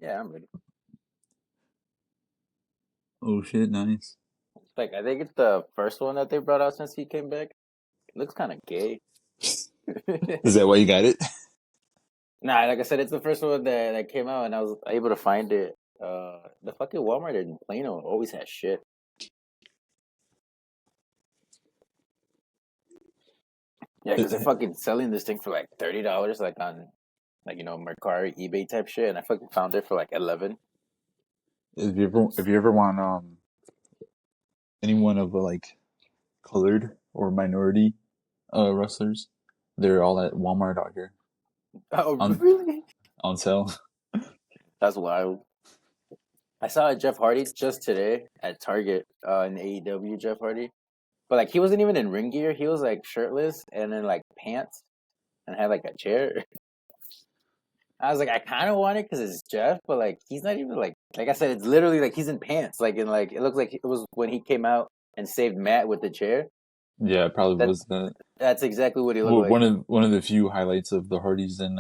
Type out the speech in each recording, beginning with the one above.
Yeah, I'm ready. Oh shit, nice. Like, I think it's the first one that they brought out since he came back. It looks kind of gay. Is that why you got it? Nah, like I said, it's the first one that came out, and I was able to find it. The fucking Walmart in Plano always has shit. Yeah, because they're fucking selling this thing for like $30, like on, like Mercari, eBay type shit, and I fucking found it for like 11. If you ever want anyone of like colored or minority wrestlers, they're all at Walmart out here Oh, on really? on sale. That's wild. I saw a Jeff Hardy just today at Target in AEW Jeff Hardy. But like he wasn't even in ring gear. He was like shirtless and then like pants and had like a chair. I was like, I kind of want it because it's Jeff, but like he's not even like I said, it's literally like he's in pants. Like and like it looks like it was when he came out and saved Matt with the chair. Yeah, it probably That was that. that's exactly what he looked Well, like. one of the few highlights of the Hardys in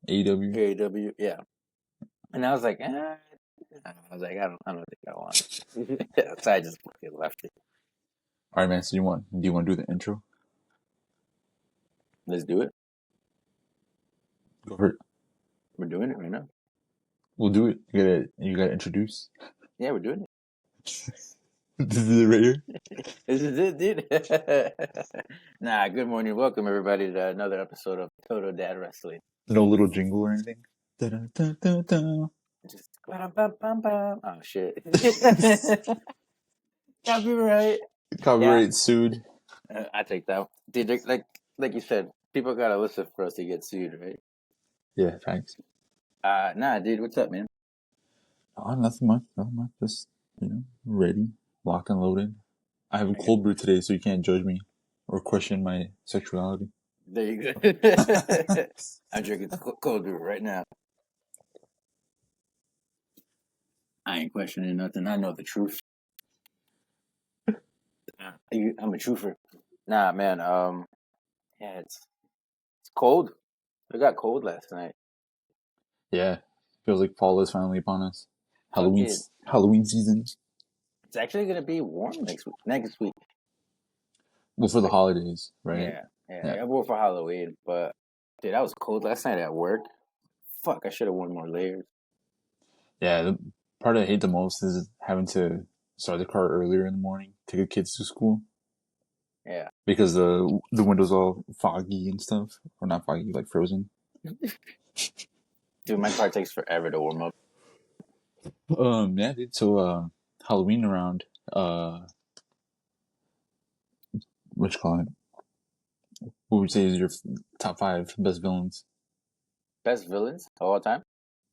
AEW. AEW, yeah. And I was like, I don't think I want it. So I just fucking left it. All right, man. So do you want to do the intro? Let's do it. Go for it. We're doing it right now. We'll do it. You gotta introduce. Yeah, we're doing it. This is it right here. This is it, dude. Nah, good morning. Welcome, everybody, to another episode of Total Dad Wrestling. No little jingle or anything. Da-da-da-da-da. Just bam. Oh, shit. Copyright. Yeah, Copyright sued. I take that one. Dude, like you said, people gotta listen for us to get sued, right? Yeah, thanks. Nah, dude, what's up, man? Oh, nothing much. Nothing much. Just ready, locked and loaded. I have a Okay. cold brew today, so you can't judge me or question my sexuality. There you go. I'm drinking cold brew right now. I ain't questioning nothing. I know the truth. I'm a truther. Nah, man. Yeah, it's cold. It got cold last night. Yeah, feels like fall is finally upon us. Fucking, Halloween season. it's actually gonna be warm next week. Next week. Well, for the Like, holidays, right? yeah. Yeah, I wore for Halloween, but dude, I was cold last night at work. Fuck, I should have worn more layers. yeah. The part I hate the most is having to start the car earlier in the morning, take the kids to school Yeah. because the window's all foggy and stuff, or not foggy, like frozen. Dude, my car takes forever to warm up. Yeah, dude. So, Halloween around, what you call it? What would you say is your top five best villains? Best villains of all time.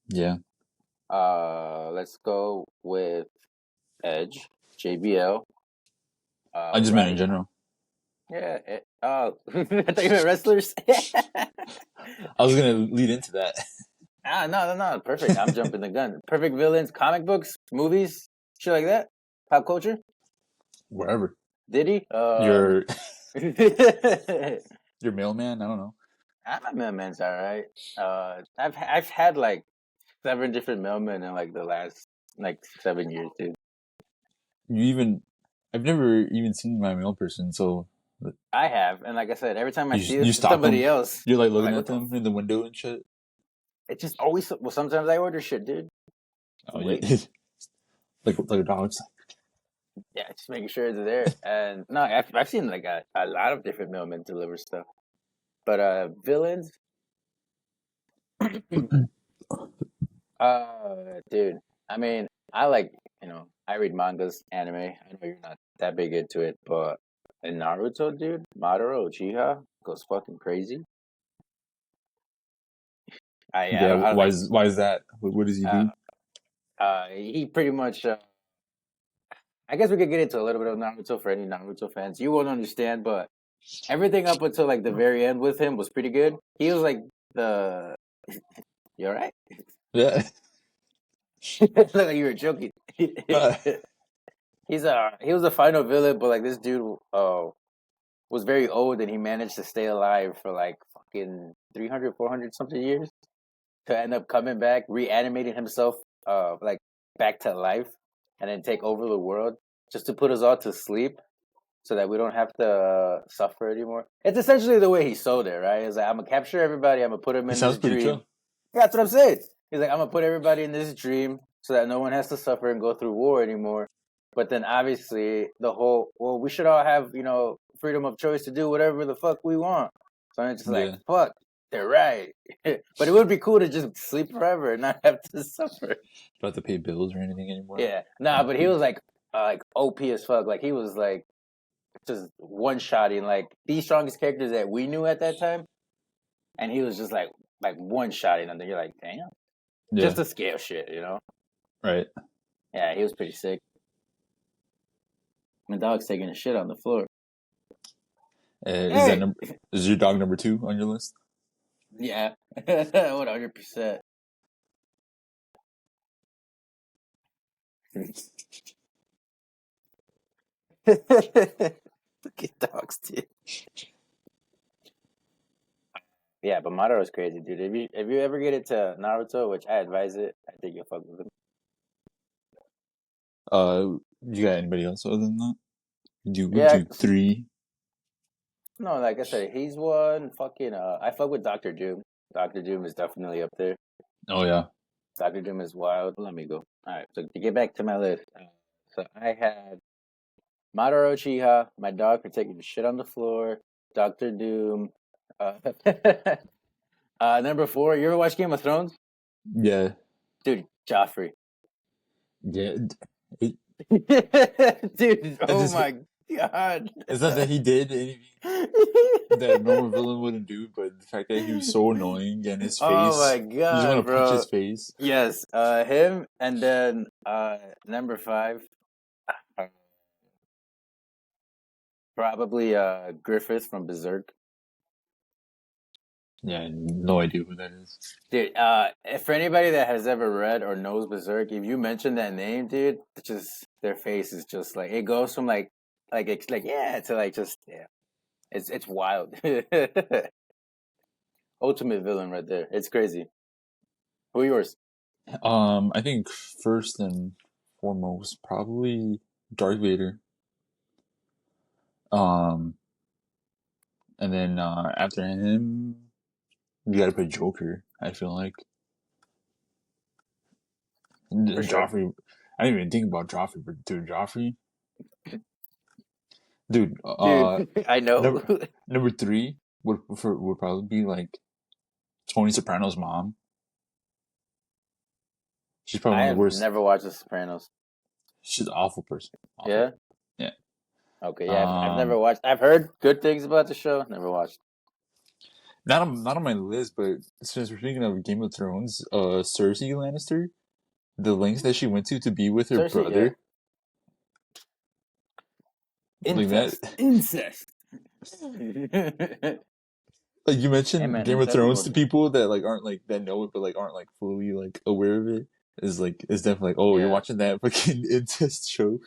Yeah, Let's go with Edge, JBL, I just meant in Roddy. general. Yeah. Oh, I thought you meant wrestlers. I was gonna lead into that. No. Perfect. I'm jumping the gun. Perfect villains, comic books, movies, shit like that. Pop culture. Wherever Did he? your I'm your mailman, I don't know. a mailman's all right. I've had like 7 different mailmen in like the last like 7 years, dude. I've never even seen my mail person, so I have, and like I said, every time I see you stalk somebody them. else, You're like I'm looking like, at what the? them in the window and shit. It's just always. Well, sometimes I order shit, dude. Oh, Wait, like a dog's. yeah, just making sure it's there. And no, I've seen like a lot of different mailmen deliver stuff, but villains, dude. I mean, I like I read mangas, anime. I know you're not that big into it, but in Naruto, dude, Madara Uchiha goes fucking crazy. I Yeah, don't, I don't like. why is that? What does he Uh, do? he pretty much. I guess we could get into a little bit of Naruto for any Naruto fans. You won't understand, but everything up until like the very end with him was pretty good. He was like the. You all right? Yeah. Look like you were joking. Uh, He was a final villain, but like this dude was very old and he managed to stay alive for like fucking 300, 400 something years to end up coming back, reanimating himself like back to life and then take over the world just to put us all to sleep so that we don't have to suffer anymore. It's essentially the way he sold it, right? He's like, I'm gonna capture everybody, I'm gonna put them It in this sounds pretty dream. chill. Yeah, that's what I'm saying. He's like, I'm gonna put everybody in this dream so that no one has to suffer and go through war anymore. But then obviously the whole we should all have, freedom of choice to do whatever the fuck we want. So I'm just like, Yeah. fuck, they're right. But it would be cool to just sleep forever and not have to suffer. Don't have to pay bills or anything anymore. Yeah. Nah, but he was like OP as fuck. Like he was like just one shotting like the strongest characters that we knew at that time. And he was just like one shotting them. You're like, damn. Yeah. Just to scale shit, Right. Yeah, he was pretty sick. My dog's taking a shit on the floor. Is is your dog number 2 on your list? Yeah, 100%. Look at dogs, dude. Yeah, but Madora's crazy, dude. If you ever get into Naruto, which I advise it, I think you'll fuck with him. You got anybody else other than that? Do 3? No, like I said, he's one. Fucking, I fuck with Doctor Doom. Doctor Doom is definitely up there. Oh yeah. Doctor Doom is wild. Let me go. All right, so to get back to my list, so I had Madoka Uchiha, my dog for taking shit on the floor, Doctor Doom. Number 4, you ever watch Game of Thrones? Yeah. Dude, Joffrey. Yeah. Dude, oh my god. It's not that he did anything that a normal villain wouldn't do, but the fact that he was so annoying and his face. Oh my You just god, want to bro. punch his face. Yes, him, and then number 5, probably Griffith from Berserk. Yeah, no idea who that is. Dude, for anybody that has ever read or knows Berserk, if you mention that name, dude, it's just their face is just like it goes from like yeah to like just yeah, it's wild. Ultimate villain right there. It's crazy. Who are yours? I think first and foremost probably Darth Vader. And then after him, you got to put Joker. I feel like For sure. Joffrey. I didn't even think about Joffrey, but dude, Joffrey. Dude, Dude, I know. number 3 would probably be like Tony Soprano's mom. She's probably one of the worst. Never watched The Sopranos. She's an awful person. Awful. Yeah. Yeah. Okay. Yeah, I've never watched. I've heard good things about the show. Never watched. Not on my list, but since we're speaking of Game of Thrones, Cersei Lannister, the lengths that she went to be with her Cersei, brother. Yeah. Incest. Like you mentioned, hey, man, Game of Thrones to people that like aren't like that know it, but like aren't like fully like aware of it. Is like it's definitely like, oh, you're watching that fucking incest show.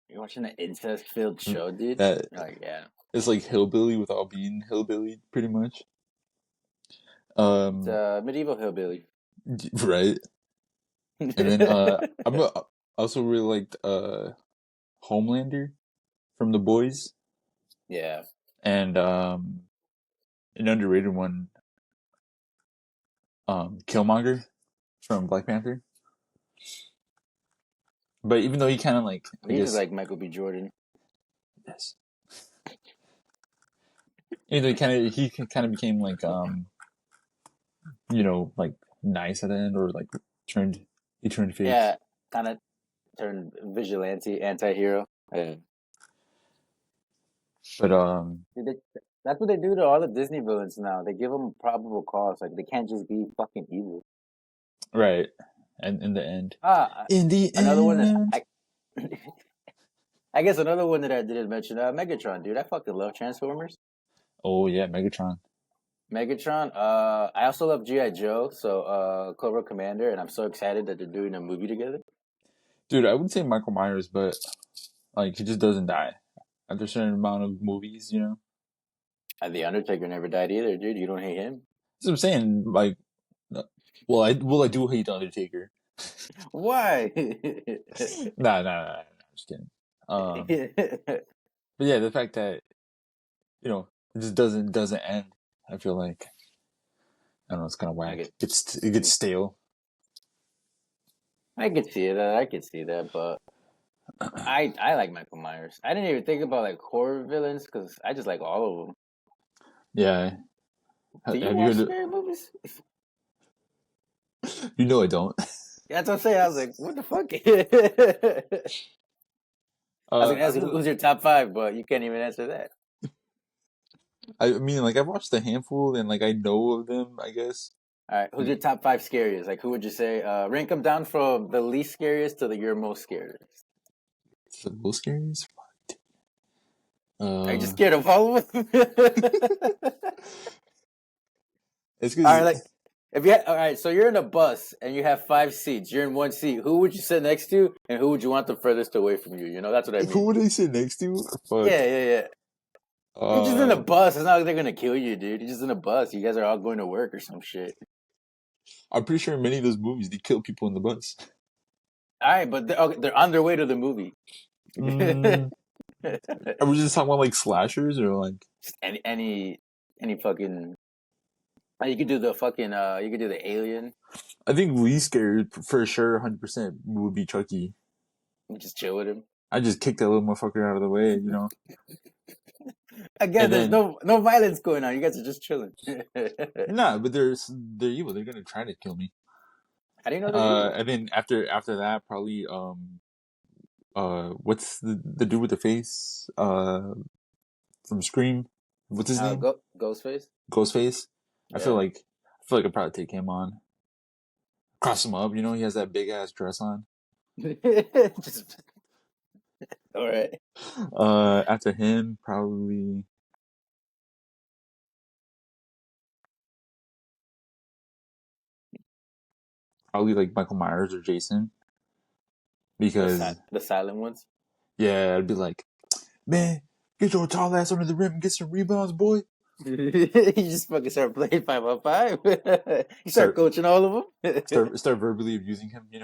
You're watching an incest-filled show, dude. That like, yeah, it's like hillbilly without being hillbilly, pretty much. It's medieval hillbilly, right? And then I also really liked Homelander from The Boys. Yeah, and an underrated one, Killmonger from Black Panther. But even though he kind of like, he's just like Michael B. Jordan. Yes. Even though he kind of became like like nice at the end, or like he turned fake. Yeah, kind of turned vigilante, anti-hero. Yeah. But that's what they do to all the Disney villains now. They give them probable cause. Like they can't just be fucking evil. Right. And in the end. Another one that I guess another one that I didn't mention, Megatron, dude. I fucking love Transformers. Oh yeah, Megatron. I also love G.I. Joe, so Cobra Commander, and I'm so excited that they're doing a movie together. Dude, I would say Michael Myers, but like he just doesn't die after a certain amount of movies, And The Undertaker never died either, dude. You don't hate him? That's what I'm saying. Like, well, I do hate the Undertaker, Why? Nah. I'm just kidding. But yeah, the fact that it just doesn't end. I feel like I don't know. It's kind of I whack. get, It gets stale. I could see that. I could see that, but I like Michael Myers. I didn't even think about like horror villains because I just like all of them. Yeah. Do you Have you watch heard? scary movies? I don't. That's what I'm saying. I was like, what the fuck? I was gonna I ask really. who's your top five, but you can't even answer that. I mean, like I've watched a handful, and like I know of them. I guess. All right, who's your top five scariest? Like, who would you say? Rank them down from the least scariest to your most scariest. It's the most scariest. Are you just Uh, scared of all of them? it's All right, because like if you all right, so you're in a bus and you have five seats. You're in one seat. Who would you sit next to, and who would you want the furthest away from you? You know, that's what I who mean. would I sit next to? Fuck. Yeah. You're just in a Uh, bus. It's not like they're gonna kill you, dude. You're just in a bus. You guys are all going to work or some shit. I'm pretty sure in many of those movies they kill people in the bus. All right, but they're on their way to the movie. Mm, are we just talking about like slashers or like? Just any fucking. You could do the fucking. You could do the alien. I think least scared for sure, 100% would be Chucky. And just chill with him. I just kicked that little motherfucker out of the way. Again, And there's then no violence going on. You guys are just chilling. nah, but they're evil. They're gonna try to kill me. How do you know they're evil? And then after that, probably what's the dude with the face from Scream? What's his name? Ghostface. Ghostface. I feel Yeah. like I'd probably take him on. Cross him up. He has that big ass dress on. Just all right. After him, probably like Michael Myers or Jason because The silent ones. yeah, I'd be like, man, get your tall ass under the rim and get some rebounds, boy. You just fucking start playing 5 on 5. You start Start coaching all of them. start verbally abusing him. I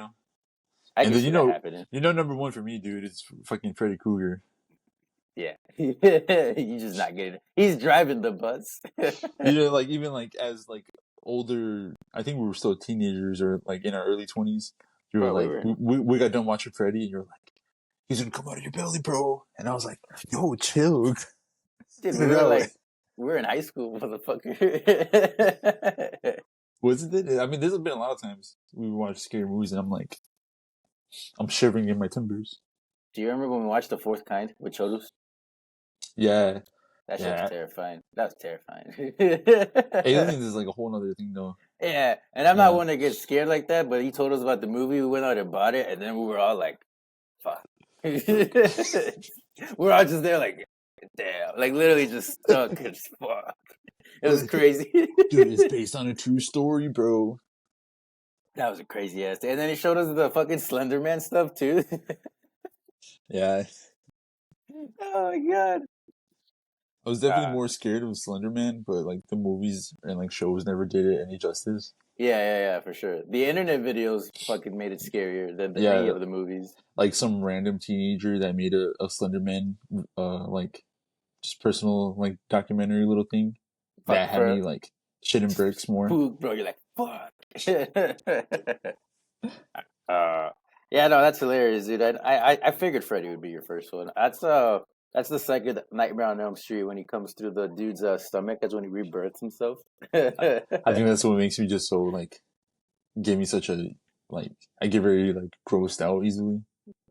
And can then see that happening. number one for me, dude, is fucking Freddy Krueger. Yeah. You just not getting it. He's driving the bus. Like even like as like older, I think we were still teenagers or like in our early 20s. You were Bro, we like, were we got done watching Freddy, and you're like, he's gonna come out of your belly, bro. And I was like, yo, chill, dude, get it out. we were in high school, motherfucker. Wasn't it? I mean, there's been a lot of times we watched scary movies, and I'm shivering in my timbers. Do you remember when we watched The Fourth Kind with Chodus? Yeah, That shit was yeah. terrifying. That was terrifying. Aliens is like a whole other thing, though. Yeah, and I'm not Yeah. one that gets scared like that, but he told us about the movie. We went out and bought it, and then we were all like, fuck. We're all just there like, damn. Like, literally just stuck. As fuck. It was crazy. Dude, it's based on a true story, bro. That was a crazy ass day. And then he showed us the fucking Slender Man stuff, too. Yeah, Oh, my God. I was definitely Uh, more scared of Slender Man, but like the movies and like shows never did it any justice. yeah, for sure. The internet videos fucking made it scarier than any Yeah, of the movies. like some random teenager that made a Slender Man, like just personal like documentary little thing Fuck, that had for me like shitting bricks more. food, bro, you're like, fuck. uh, yeah, no, that's hilarious, dude. I figured Freddy would be your first one. That's the second Nightmare on Elm Street when he comes through the dude's stomach. That's when he rebirths himself. I think that's what makes me just so like give me such a like I get very like grossed out easily.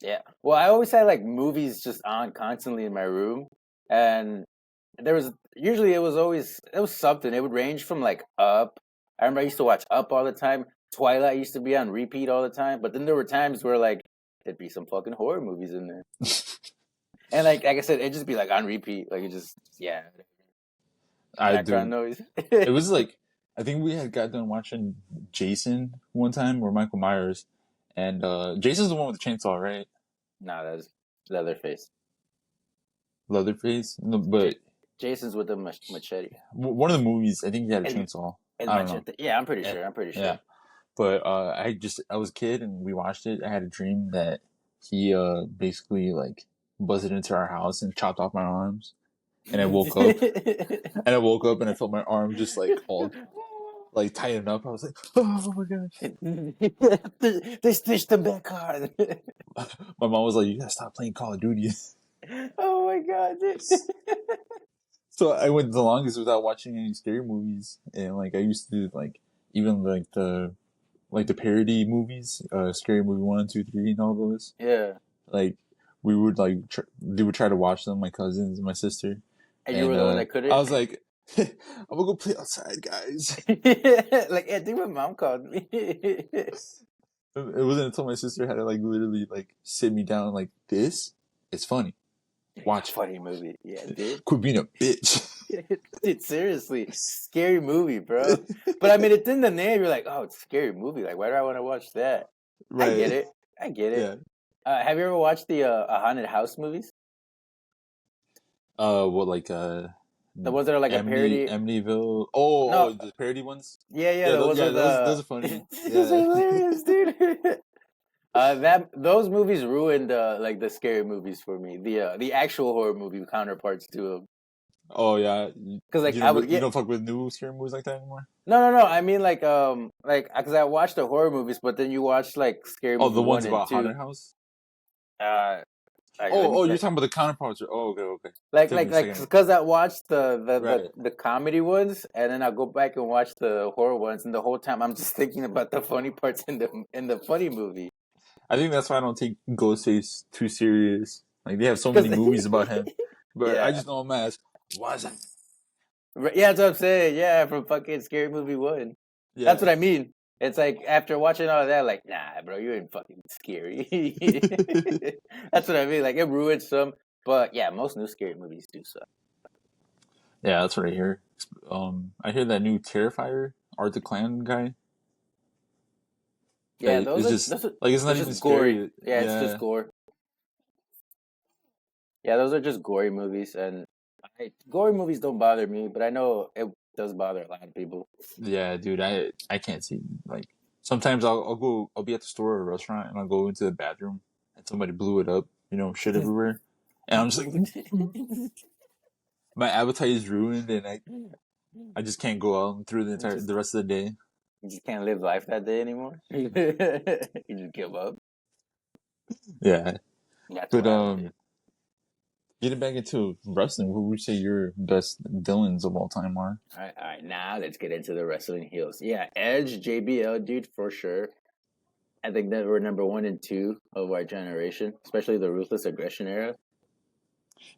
Yeah. Well, I always had like movies just on constantly in my room, and there was usually it was something. It would range from like Up. I remember I used to watch Up all the time. Twilight used to be on repeat all the time, but then there were times where like there'd be some fucking horror movies in there, and like I said, it'd just be like on repeat. Like it just yeah, I background do. noise. It was like I think we had got done watching Jason one time or Michael Myers, and Jason's the one with the chainsaw, right? Nah, that's Leatherface. Leatherface. No, J- but Jason's with the machete one of the movies, I think he had a and chainsaw. and I don't know. machete. Yeah, I'm pretty Yeah, sure. I'm pretty yeah. sure. But I was a kid and we watched it. I had a dream that he basically like busted into our house and chopped off my arms. And I woke up and I woke up and I felt my arm just like all like tighten up. I was like, oh my god. They stitched them back on. My mom was like, you gotta stop playing Call of Duty. Oh my god, dude. So I went the longest without watching any scary movies. And like I used to like even like the parody movies, Scary Movie 1, 2, 3, and all those. Yeah. Like we would like they would try to watch them, my cousins and my sister. And you were And the one that I couldn't? was like, I'm gonna go play outside, guys. Like, I think my mom called me. It wasn't until my sister had to like literally like sit me down like this. It's funny. Watch Funny movie. Yeah, dude. Quit being a bitch. Dude, seriously. Scary movie, bro. But I mean, it's in the name. You're like, oh, it's a scary movie. Like, why do I want to watch that? I get Right. it. I get it. Yeah. Have you ever watched the haunted house movies? What like The ones that are like a parody? Amityville. No. The parody ones. Yeah, yeah, the ones with Those the. are funny. It's Yeah. hilarious, dude. Those movies ruined like the scary movies for me. The actual horror movie counterparts to them. Oh yeah. Because like You don't fuck with new scary movies like that anymore. no, I mean like because I watched the horror movies, but then you watch like Scary Oh, Movie the ones 1 and about 2. haunted house. Uh, let me You're check. talking about the counterparts. Oh, okay, okay. Like Took me like a like second. because I watched Right. the comedy ones, and then I'll go back and watch the horror ones, and the whole time I'm just thinking about the funny parts in the funny movie. I think that's why I don't take Ghostface too serious. Like they have so Because many movies about him, but I yeah, just know him as was it? yeah, that's what I'm saying. Yeah, from fucking Scary Movie 1. That's Yeah. what I mean. It's like after watching all of that, like, nah, bro, you ain't fucking scary. That's what I mean. Like it ruins some, but yeah, most new scary movies do suck. Yeah, that's what I hear. I hear that new Terrifier, Art the Clan guy. Yeah, That is just those are like it's not it's even just gory. scary. Yeah, it's just Yeah, gore. Yeah, those are just gory movies, and gory movies don't bother me, but I know it does bother a lot of people. yeah, dude. I can't see like sometimes I'll be at the store or a restaurant and I'll go into the bathroom and somebody blew it up, shit everywhere, and I'm just like my appetite is ruined and I just can't go out through the rest of the day. You just can't live life that day anymore. You just give up. Yeah, That's but wild, dude. getting back into wrestling, who would you say your best villains of all time are? All right. Now let's get into the wrestling heels. Yeah, Edge, JBL, dude, for sure. I think that we're number one and two of our generation, especially the ruthless aggression era.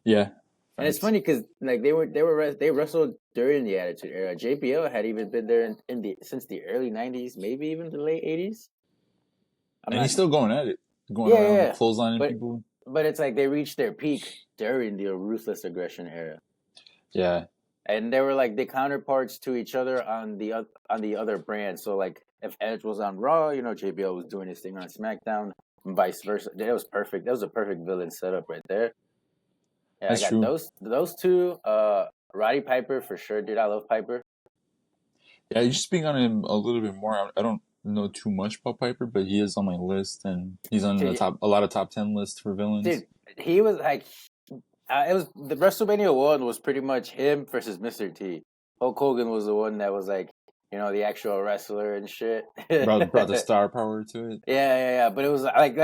Yeah, And it's facts. funny because like they wrestled during the Attitude Era. JBL had even been there in the since the early '90s, maybe even the late '80s. I'm And he's not. still going at it, going Yeah, yeah, around yeah. clotheslining But people. but it's like they reached their peak during the ruthless aggression era, Yeah, and they were like the counterparts to each other on the other brand. So like if Edge was on Raw, JBL was doing his thing on SmackDown, and vice versa. That was perfect. That was a perfect villain setup right there. Yeah, I that's got true. those two. Roddy Piper for sure, dude. I love Piper. Yeah, you should speak on him a little bit more. I don't know too much about Piper, but he is on my list, and he's on Dude, a lot of top 10 lists for villains. dude, he was like, it was the WrestleMania one was pretty much him versus Mr. T. Hulk Hogan was the one that was like, the actual wrestler and shit. Brought the Yeah, star power to it. yeah. But it was like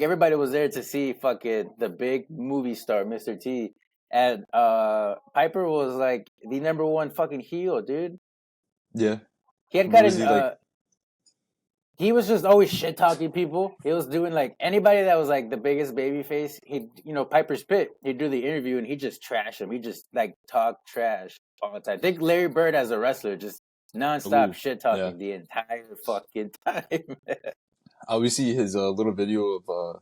everybody was there to see fucking the big movie star, Mr. T. And Piper was like the number one fucking heel, dude. Yeah, He had was gotten he like? he was just always shit talking people. He was doing like anybody that was like the biggest baby face. He, Piper's Pit. He'd do the interview and he just trash him. He just like talk trash all the time. I think Larry Bird as a wrestler just nonstop Ooh, shit yeah. talking the entire fucking time. I always see his little video of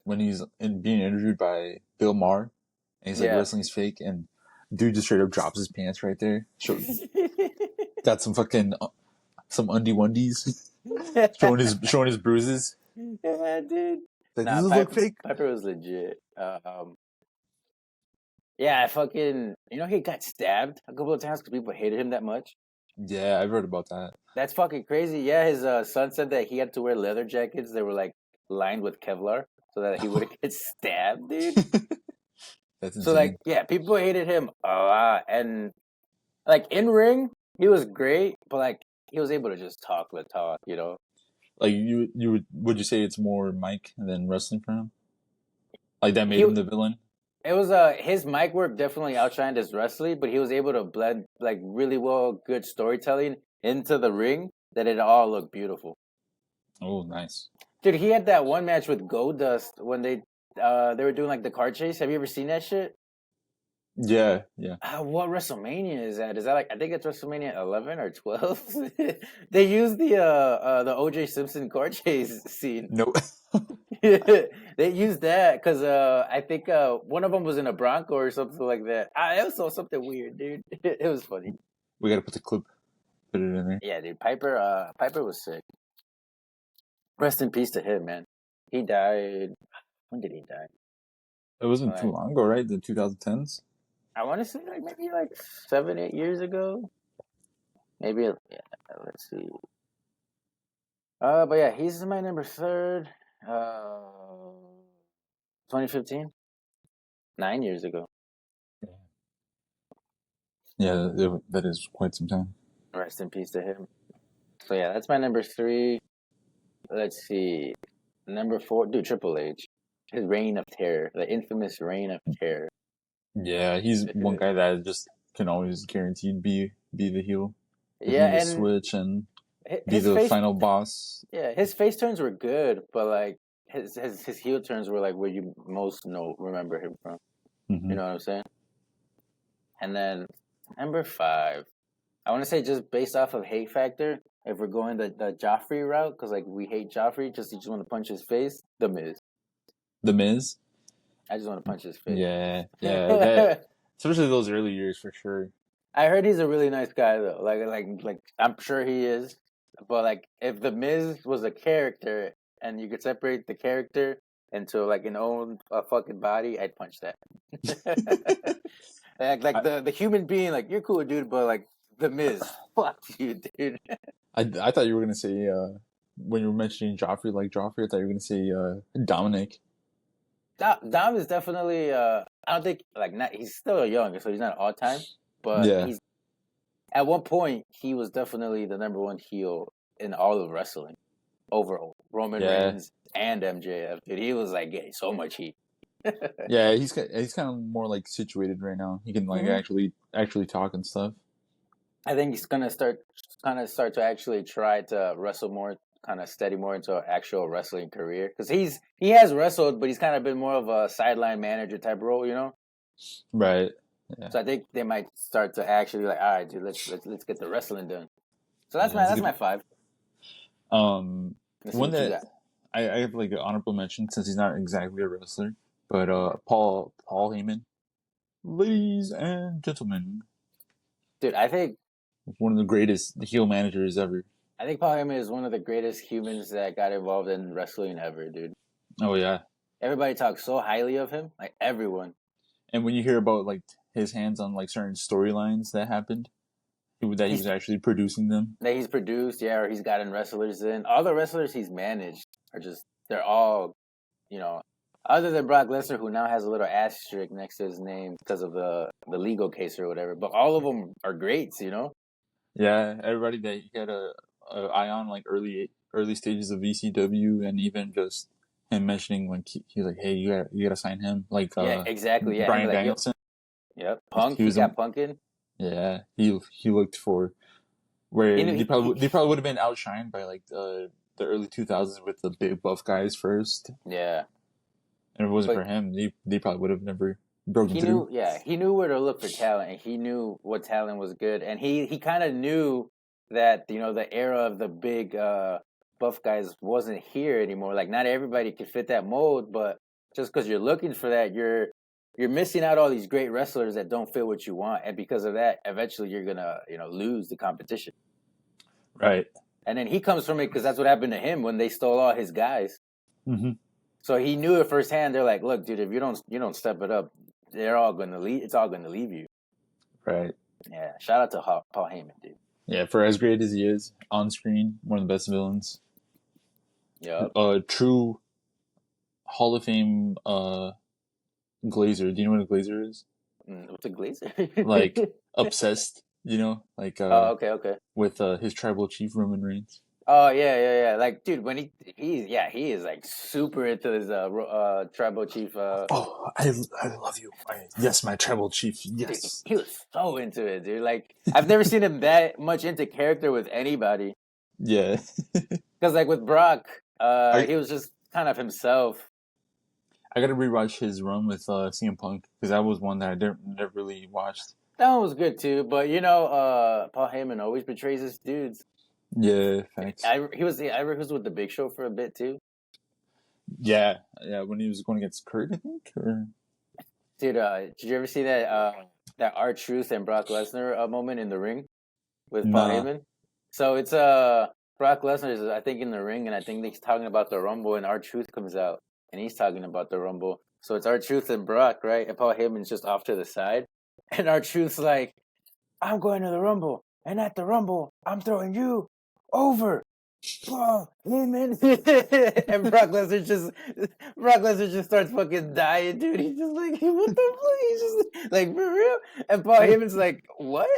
when he's being interviewed by Bill Maher, and he's like Yeah. wrestling's fake, and dude just straight up drops his pants right there. Got some fucking some undie wondies, showing his bruises. Yeah, dude. Like, does Nah, this look fake? Piper was legit. Yeah, I fucking, he got stabbed a couple of times because people hated him that much. Yeah, I've heard about that. That's fucking crazy. Yeah, his son said that he had to wear leather jackets that were like lined with Kevlar so that he wouldn't get stabbed, dude. That's So like, insane. yeah, people hated him a lot, and like in ring, he was great, but like he was able to just talk the talk, you know. Like you would you say it's more Mike than wrestling for him? Like that made He him the villain? it was his mic work definitely outshined his wrestling, but he was able to blend like really well good storytelling into the ring that it all looked beautiful. Oh, nice. Dude, he had that one match with Goldust when they were doing like the car chase. Have you ever seen that shit? Yeah, yeah. What WrestleMania is that? Is that like I think it's WrestleMania 11 or 12? They used the OJ Simpson car chase scene. No, They used that because I think one of them was in a Bronco or something like that. It was so something weird, dude. It was funny. we gotta put the clip, put it in there. Yeah, dude. Piper was sick. Rest in peace to him, man. He died. When did he die? It wasn't too Like long ago, right? The 2010s. I want to say like maybe like 7, 8 years ago. Maybe yeah. Let's see. But yeah, he's my number third. 2015, 9 years ago. Yeah, that is quite some time. Rest in peace to him. So yeah, that's my number three. Let's see. Number four, dude, Triple H. His reign of terror, the infamous reign of terror. Yeah, he's one guy that just can always guaranteed be the heel. If you Yeah, need to and switch and be his the face, final boss. yeah, his face turns were good, but like his heel turns were like where you most remember him from. You Hmm. know what I'm saying? And then number five, I want to say just based off of hate factor, if we're going the Joffrey route, because like we hate Joffrey, you just want to punch his face. The Miz. The Miz. I just want to punch his face. Yeah, yeah. That especially those early years for sure. I heard he's a really nice guy though. Like I'm sure he is. But like if the Miz was a character and you could separate the character into like an own fucking body, I'd punch that. Like I, the human being, like you're cool, dude, but like the Miz, fuck you, dude. I thought you were gonna say when you were mentioning Joffrey, like Joffrey, I thought you were gonna say Dominic. Dom is definitely I don't think like not he's still young, so he's not all time, but Yeah, he's at one point he was definitely the number one heel in all of wrestling over Roman yeah, Reigns and MJF. Dude, he was like getting so much heat. yeah. He's kind of more like situated right now. He can like Hmm. actually talk and stuff. I think he's gonna start to actually try to wrestle more, kind of steady more into an actual wrestling career because he has wrestled, but he's kind of been more of a sideline manager type role, you know. Right. Yeah. So I think they might start to actually like, all right, dude, let's get the wrestling done. So Yeah. It's that's my good. five. Um, Let's see one what you that got, I have like an honorable mention since he's not exactly a wrestler, but Paul Heyman, ladies and gentlemen, dude. one of the greatest heel managers ever. I think Paul Heyman is one of the greatest humans that got involved in wrestling ever, dude. Oh yeah. Everybody talks so highly of him, like everyone. And when you hear about like his hands on like certain storylines that happened, that he He's was actually producing them. that he's produced, yeah, or he's gotten wrestlers in. All the wrestlers he's managed are just they're all, you know, other than Brock Lesnar, who now has a little asterisk next to his name because of the legal case or whatever. But all of them are greats, you know. Yeah, everybody that he had a eye on like early stages of ECW, and even just him mentioning when he's like, hey, you gotta sign him, like Yeah, exactly. Yeah, him be Brian like, yo, Danielson. yep, Punk. He He was a got punkin'. yeah. He looked for where He knew they probably would have been outshined by like the early 2000s with the big buff guys first, yeah, and if it wasn't but for him, they probably would have never broken he through. knew. Yeah, he knew where to look for talent, and he knew what talent was good, and he kind of knew that the era of the big buff guys wasn't here anymore. Like not everybody could fit that mold, but just because you're looking for that, you're missing out all these great wrestlers that don't fit what you want, and because of that, eventually you're gonna lose the competition. Right. And then he comes from it because that's what happened to him when they stole all his guys. Hmm. So he knew it firsthand. They're like, look, dude, if you don't step it up, they're all gonna leave. It's all gonna leave you. Right. Yeah. Shout out to Paul Heyman, dude. Yeah, for as great as he is on screen, one of the best villains. Yep. True Hall of Fame Glazer. Do you know what a Glazer is? What's a glazer? Like obsessed, like Oh, okay, okay. with his tribal chief Roman Reigns. Oh yeah, yeah, yeah. Like, dude, when he is like super into his tribal chief. Oh, I love you. Yes, my tribal chief. Dude, Yes. he was so into it, dude. Like, I've never seen him that much into character with anybody. Yeah. Because like with Brock, I he was just kind of himself. I gotta rewatch his run with CM Punk because that was one that I never really watched. That one was good too, but Paul Heyman always betrays his dudes. Yeah, thanks. He was with the Big Show for a bit too. Yeah, yeah. When he was going against Kurt, I think. Or Dude, did you ever see that R-Truth and Brock Lesnar moment in the ring with Paul nah. Heyman? So it's Brock Lesnar is I think in the ring, and I think he's talking about the Rumble, and R-Truth comes out and he's talking about the Rumble. So it's R-Truth and Brock, right? And Paul Heyman's just off to the side, and R-Truth's like, "I'm going to the Rumble, and at the Rumble, I'm throwing you over." Paul Heyman and Brock Lesnar just starts fucking dying, dude. He's just like, what the fuck? He's just like, for real. And Paul Heyman's like, what?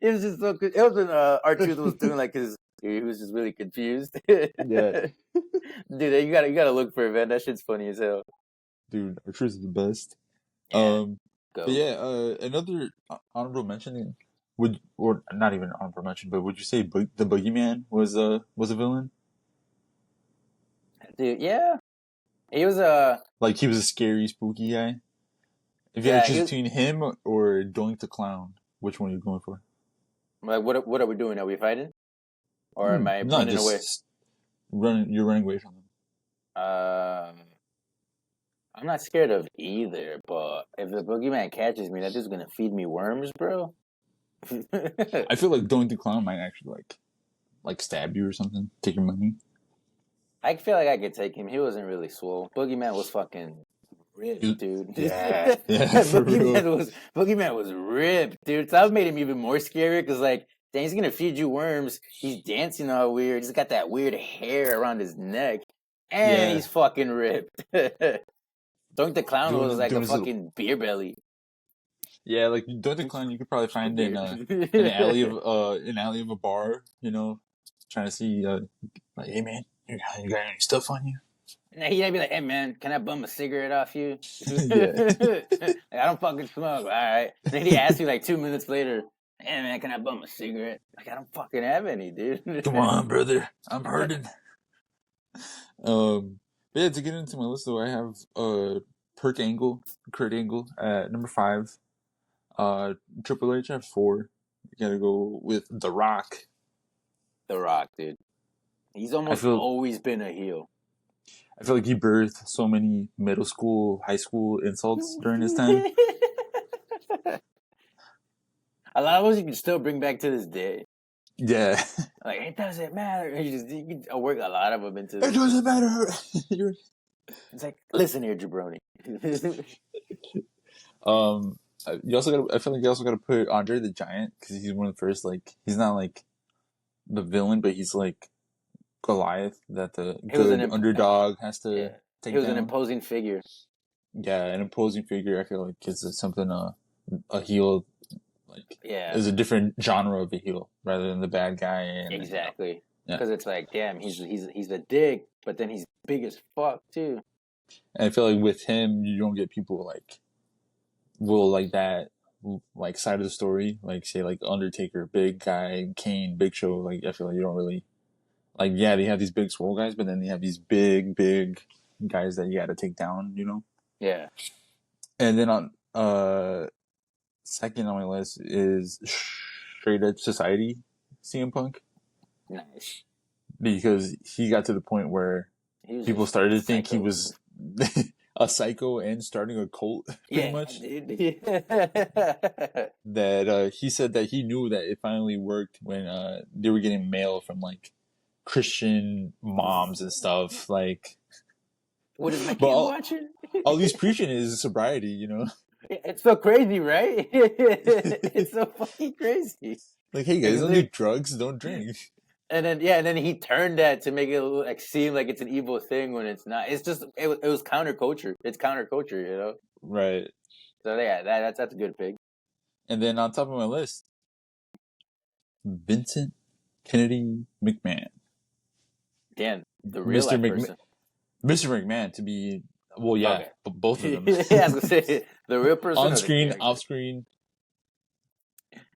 It was just so good. It was when R-Truth was doing like his. He was just really confused. Yeah, Dude, you gotta look for it, man. That shit's funny as hell. dude, Archer's the best. Yeah, But go. yeah, another honorable mention would, or not even honorable mention, but would you say the Boogeyman was a villain? Dude, yeah. He was Like he was a scary, spooky guy. If you had yeah, to choose between him or Doink the Clown, which one are you going for? like, what are we doing? Are we fighting? Or am I No, running away? just running. You're running away from them. Um, I'm not scared of either, but if the boogeyman catches me, that dude's gonna feed me worms, bro. I feel like Doink the Clown might actually like stab you or something, take your money. I feel like I could take him. He wasn't really swole. Boogeyman was fucking ripped, dude. Yeah, yeah, for real. Boogeyman was ripped, dude. So that made him even more scary because like, dang, he's gonna feed you worms. He's dancing all weird. He's got that weird hair around his neck, and Yeah, he's fucking ripped. Dunk the Clown was like doing a his little, fucking beer belly. yeah, like Doink the Clown, you could probably find in an alley of a bar, trying to see like, hey man, you got any stuff on you? And he'd be like, "Hey man, can I bum a cigarette off you?" Yeah. Like, I don't fucking smoke. All right. And then he asks you like 2 minutes later, "Hey man, can I bum a cigarette?" Like, I don't fucking have any, dude. Come on, brother, I'm hurting. But yeah, to get into my list though, I have Kurt Angle at number 5. Triple H at 4. You gotta go with The Rock. The Rock, dude. He's I almost feel always been a heel. I feel like he birthed so many middle school, high school insults during his time. A lot of those you can still bring back to this day. Yeah. Like, it doesn't matter. You can work a lot of them into It this. doesn't matter. It's like, listen here, jabroni. I feel like you also gotta put Andre the Giant because he's one of the first. Like, he's not like the villain, but he's like Goliath that the good underdog has to take down. He was an imposing figure. Yeah, an imposing figure. I feel like is something a heel like is a different genre of a heel rather than the bad guy. And, exactly. Because it's like, damn, he's a dick, but then he's big as fuck too. And I feel like with him, you don't get people like will like that like side of the story, like say like Undertaker, big guy, Kane, Big Show. Like I feel like you don't really like. Yeah, they have these big swole guys, but then they have these big guys that you got to take down. Yeah. And then on second on my list is Straight Edge Society, CM Punk. Nice. Because he got to the point where people started to think he was a psycho and starting a cult, pretty much. That he said that he knew that it finally worked when they were getting mail from like Christian moms and stuff. Like, what is my kid watching? All he's preaching is sobriety, It's so crazy, right? It's so fucking crazy. Like, hey guys, Because don't do drugs, don't drink. and then and then he turned that to make it like seem like it's an evil thing when it's not. It's just it was counterculture. It's counterculture, you know. Right. So yeah, that's a good pick. And then on top of my list, Vincent Kennedy McMahon. Damn, the real Mr. life person. Mr. McMahon to be, well, yeah, Okay. but both of them. Yeah, I was gonna say the real person On or the screen, character off screen.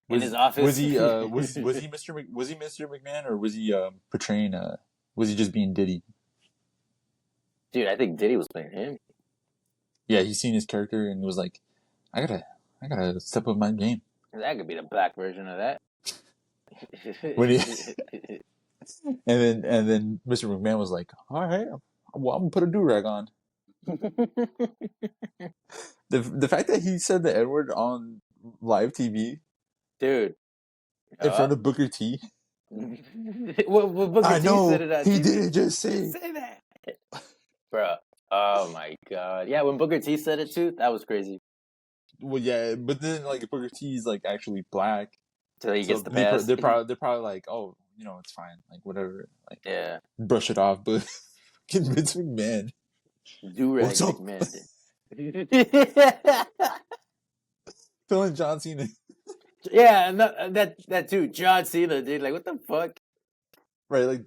in his office. Was he Mr. McMahon, or was he portraying was he just being Diddy? Dude, I think Diddy was playing him. Yeah, he seen his character and was like, I gotta step up my game. That could be the black version of that. When he, and then Mr. McMahon was like, all right, well, I'm gonna put a do-rag on. The fact that he said the N word on live TV, Dude, in front of Booker T. well, Booker I T know said it on he TV. didn't just say that, bro. Oh my god, yeah. When Booker T said it too, that was crazy. Well, yeah, but then like Booker T's like actually black, So he so gets the pass. they're probably like, oh, it's fine, like whatever, like Yeah, brush it off. But Vince McMahon, do-rag what's up? McMahon. Feeling John Cena, Yeah, and that too, John Cena, dude. Like, what the fuck? right?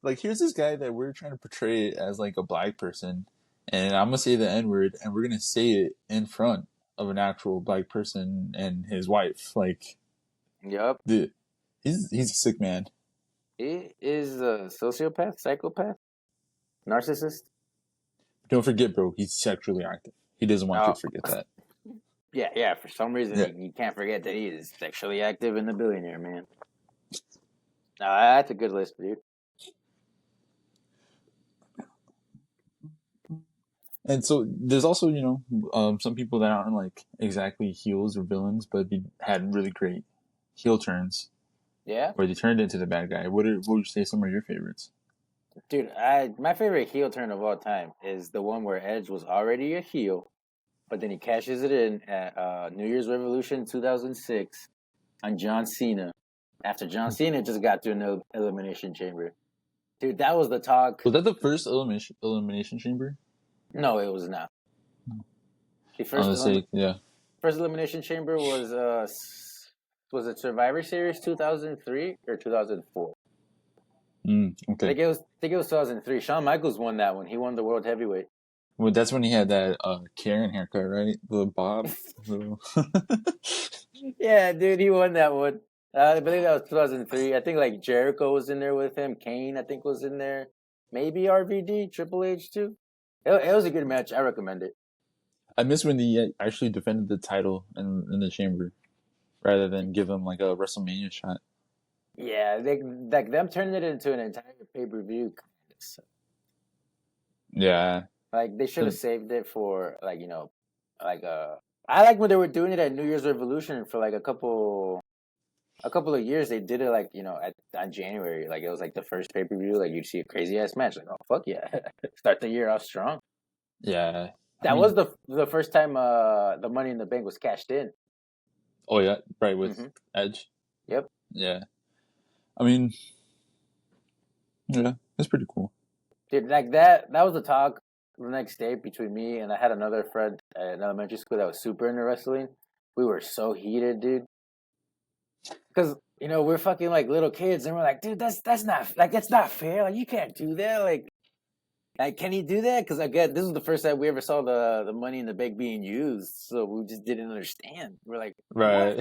Like here's this guy that we're trying to portray as like a black person, and I'm gonna say the N word, and we're gonna say it in front of an actual black person and his wife. Like, Yup. dude, he's a sick man. He is a sociopath, psychopath, narcissist. Don't forget, bro, he's sexually active. He doesn't want you to forget that. Yeah. For some reason, Yeah. you can't forget that he is sexually active in The Billionaire, man. No, that's a good list, dude. And so there's also, some people that aren't like exactly heels or villains, but had really great heel turns. Yeah, where they turned into the bad guy. What would you say some of your favorites? dude. My favorite heel turn of all time is the one where Edge was already a heel, but then he cashes it in at New Year's Revolution 2006 on John Cena. After John Cena just got to an elimination chamber, dude, that was the talk. Was that the first elimination chamber? No, it was not. The first elimination chamber was it Survivor Series 2003 or 2004? Okay. I think it was 2003. Shawn Michaels won that one. He won the World Heavyweight. Well, that's when he had that Karen haircut, right? The bob. Yeah, dude, he won that one. I believe that was 2003. I think like Jericho was in there with him. Kane, I think, was in there. Maybe RVD, Triple H too. It was a good match. I recommend it. I miss when he actually defended the title in the chamber, rather than give him like a WrestleMania shot. Yeah, like them turning it into an entire pay-per-view. Yeah. Like they should have saved it for I like when they were doing it at New Year's Revolution for like a couple of years. They did it like on January, like it was like the first pay-per-view. Like you'd see a crazy ass match. Like, oh fuck yeah, start the year off strong. Yeah. That was the first time the Money in the Bank was cashed in. Oh yeah, right, with Edge. Yep. Yeah. I mean, yeah, that's pretty cool. Dude, like that was the talk the next day between me and I had another friend at elementary school that was super into wrestling. We were so heated, dude. Because, we're fucking like little kids and we're like, dude, that's not fair. Like, you can't do that. Like can he do that? Because again, this was the first time we ever saw the Money in the Bank being used. So we just didn't understand. We're like, right.